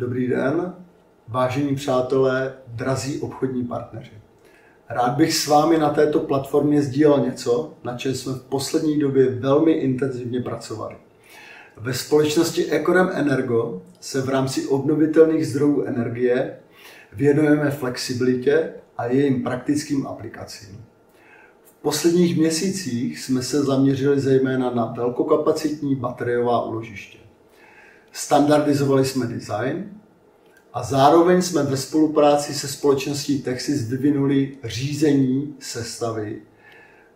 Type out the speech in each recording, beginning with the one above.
Dobrý den, vážení přátelé, drazí obchodní partneři. Rád bych s vámi na této platformě sdílel něco, na čem jsme v poslední době velmi intenzivně pracovali. Ve společnosti Ecorem Energo se v rámci obnovitelných zdrojů energie věnujeme flexibilitě a jejím praktickým aplikacím. V posledních měsících jsme se zaměřili zejména na velkokapacitní bateriová úložiště. Standardizovali jsme design a zároveň jsme ve spolupráci se společností Texis vyvinuli řízení sestavy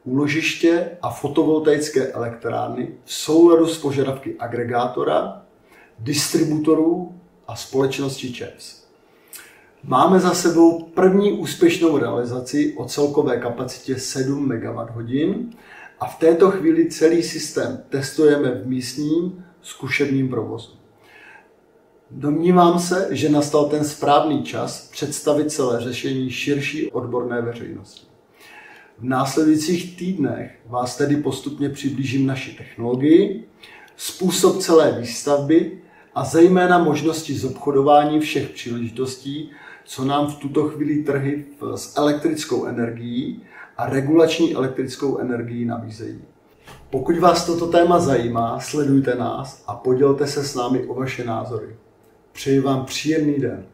úložiště a fotovoltaické elektrárny v souladu s požadavky agregátora, distributorů a společnosti ČEPS. Máme za sebou první úspěšnou realizaci o celkové kapacitě 7 MWh a v této chvíli celý systém testujeme v místním zkušebním provozu. Domnívám se, že nastal ten správný čas představit celé řešení širší odborné veřejnosti. V následujících týdnech vás tedy postupně přiblížím naši technologii, způsob celé výstavby a zejména možnosti zobchodování všech příležitostí, co nám v tuto chvíli trhy s elektrickou energií a regulační elektrickou energií nabízejí. Pokud vás toto téma zajímá, sledujte nás a podělte se s námi o vaše názory. Přeji vám příjemný den.